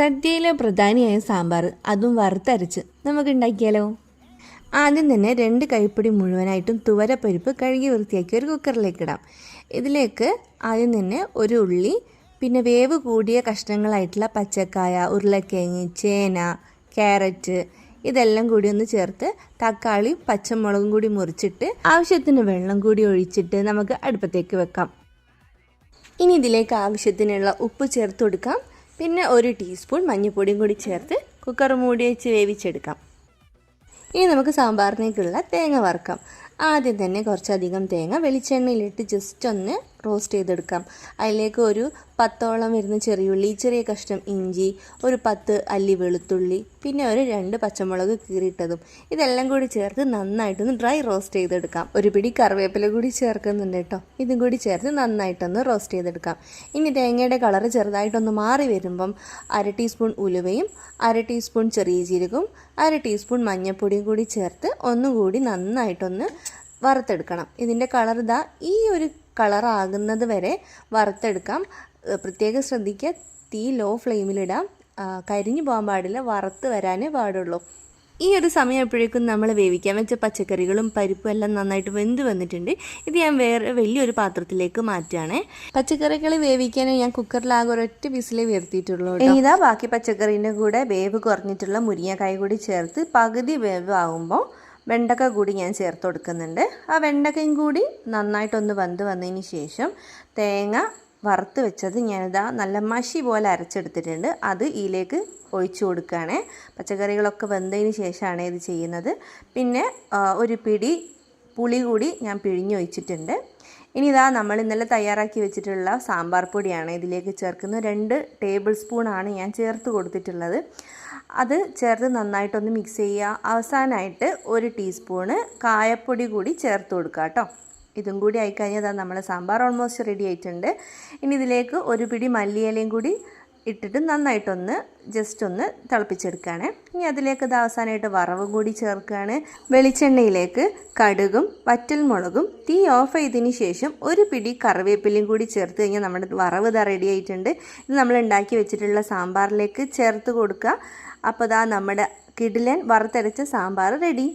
സദ്യയിലെ പ്രധാനിയായ സാമ്പാർ, അതും വറുത്തരച്ച് നമുക്ക് ഉണ്ടാക്കിയാലോ? ആദ്യം തന്നെ 2 കൈപ്പിടി മുഴുവനായിട്ടും തുവരപ്പരിപ്പ് കഴുകി വൃത്തിയാക്കി ഒരു കുക്കറിലേക്ക് ഇടാം. ഇതിലേക്ക് ആദ്യം തന്നെ ഒരു ഉള്ളി, പിന്നെ വേവ് കൂടിയ കഷ്ണങ്ങളായിട്ടുള്ള പച്ചക്കായ, ഉരുളക്കിഴങ്ങ്, ചേന, ക്യാരറ്റ് ഇതെല്ലാം കൂടി ഒന്ന് ചേർത്ത് തക്കാളി, പച്ചമുളകും കൂടി മുറിച്ചിട്ട് ആവശ്യത്തിന് വെള്ളം കൂടി ഒഴിച്ചിട്ട് നമുക്ക് അടുപ്പത്തേക്ക് വെക്കാം. ഇനി ഇതിലേക്ക് ആവശ്യത്തിനുള്ള ഉപ്പ് ചേർത്ത് കൊടുക്കാം. പിന്നെ 1 ടീസ്പൂൺ മഞ്ഞൾപ്പൊടിയും കൂടി ചേർത്ത് കുക്കർ മൂടി വെച്ച് വേവിച്ചെടുക്കാം. ഇനി നമുക്ക് സാമ്പാറിനേക്കുള്ള തേങ്ങ വറുക്കാം. ആദ്യം തന്നെ കുറച്ചധികം തേങ്ങ വെളിച്ചെണ്ണയിലിട്ട് ജസ്റ്റ് ഒന്ന് റോസ്റ്റ് ചെയ്തെടുക്കാം. അതിലേക്ക് ഒരു 10ഓളം വരുന്ന ചെറിയുള്ളി, ചെറിയ കഷ്ണം ഇഞ്ചി, ഒരു 10 അല്ലി വെളുത്തുള്ളി, പിന്നെ ഒരു 2 പച്ചമുളക് കീറിയിട്ടതും ഇതെല്ലാം കൂടി ചേർത്ത് നന്നായിട്ടൊന്ന് ഡ്രൈ റോസ്റ്റ് ചെയ്തെടുക്കാം. ഒരു പിടി കറിവേപ്പില കൂടി ചേർക്കുന്നുണ്ട് കേട്ടോ. ഇതും കൂടി ചേർത്ത് നന്നായിട്ടൊന്ന് റോസ്റ്റ് ചെയ്തെടുക്കാം. ഇനി തേങ്ങയുടെ കളറ് ചെറുതായിട്ടൊന്ന് മാറി വരുമ്പം 1/2 ടീസ്പൂൺ ഉലുവയും 1/2 ടീസ്പൂൺ ചെറിയ ജീരകവും 1/2 ടീസ്പൂൺ മഞ്ഞൾപ്പൊടിയും കൂടി ചേർത്ത് ഒന്നുകൂടി നന്നായിട്ടൊന്ന് വറുത്തെടുക്കണം. ഇതിൻ്റെ കളർ ഈ ഒരു കളറാകുന്നത് വരെ വറുത്തെടുക്കാം. പ്രത്യേകം ശ്രദ്ധിക്കുക, തീ ലോ ഫ്ലെയിമിലിടാം. കരിഞ്ഞു പോകാൻ പാടില്ല, വറുത്ത് വരാനേ പാടുള്ളൂ. ഈ ഒരു സമയപ്പോഴേക്കും നമ്മൾ വേവിക്കാൻ വെച്ച പച്ചക്കറികളും പരിപ്പും എല്ലാം നന്നായിട്ട് വെന്ത് വന്നിട്ടുണ്ട്. ഇത് ഞാൻ വേറെ വലിയൊരു പാത്രത്തിലേക്ക് മാറ്റുകയാണേ. പച്ചക്കറികൾ വേവിക്കാൻ ഞാൻ കുക്കറിലാകെ ഒരൊറ്റ വിസിലേ വരുത്തിയിട്ടുള്ളൂ. ഇതാ ബാക്കി പച്ചക്കറീൻ്റെ കൂടെ വേവ് കുറഞ്ഞിട്ടുള്ള മുരിങ്ങക്കായ കൂടി ചേർത്ത് പകുതി വേവ് ആകുമ്പോൾ വെണ്ടക്ക കൂടി ഞാൻ ചേർത്ത് കൊടുക്കുന്നുണ്ട്. ആ വെണ്ടക്കയും കൂടി നന്നായിട്ടൊന്ന് വെന്ത് വന്നതിന് ശേഷം തേങ്ങ വറുത്ത് വെച്ചത് ഞാനിതാ നല്ല മഷി പോലെ അരച്ചെടുത്തിട്ടുണ്ട്. അത് ഇതിലേക്ക് ഒഴിച്ചു കൊടുക്കുകയാണ്. പച്ചക്കറികളൊക്കെ വെന്തതിന് ശേഷമാണ് ഇത് ചെയ്യുന്നത്. പിന്നെ ഒരു പിടി പുളി കൂടി ഞാൻ പിഴിഞ്ഞൊഴിച്ചിട്ടുണ്ട്. ഇനി ഇതാ നമ്മൾ ഇന്നലെ തയ്യാറാക്കി വെച്ചിട്ടുള്ള സാമ്പാർ പൊടിയാണ് ഇതിലേക്ക് ചേർക്കുന്നത്. 2 ടേബിൾ സ്പൂണാണ് ഞാൻ ചേർത്ത് കൊടുത്തിട്ടുള്ളത്. അത് ചേർത്ത് നന്നായിട്ടൊന്ന് മിക്സ് ചെയ്യുക. അവസാനമായിട്ട് 1 ടീസ്പൂണ് കായപ്പൊടി കൂടി ചേർത്ത് കൊടുക്കുക കേട്ടോ. ഇതും കൂടി ആയിക്കഴിഞ്ഞാൽ നമ്മളെ സാമ്പാർ ഓൾമോസ്റ്റ് റെഡി ആയിട്ടുണ്ട്. ഇനി ഇതിലേക്ക് 1 പിടി മല്ലിയിലയും കൂടി ഇട്ടിട്ട് നന്നായിട്ടൊന്ന് ജസ്റ്റ് ഒന്ന് തിളപ്പിച്ചെടുക്കുകയാണ്. ഇനി അതിലേക്ക് അവസാനമായിട്ട് വറവും കൂടി ചേർക്കുകയാണ്. വെളിച്ചെണ്ണയിലേക്ക് കടുകും വറ്റൽമുളകും തീ ഓഫ് ചെയ്തതിന് ശേഷം 1 പിടി കറിവേപ്പിലയും കൂടി ചേർത്ത് കഴിഞ്ഞാൽ നമ്മുടെ വറവ് റെഡി ആയിട്ടുണ്ട്. ഇത് നമ്മൾ ഉണ്ടാക്കി വെച്ചിട്ടുള്ള സാമ്പാറിലേക്ക് ചേർത്ത് കൊടുക്കുക. അപ്പോൾ നമ്മുടെ കിടിലൻ വറുത്തരച്ച സാമ്പാർ റെഡി.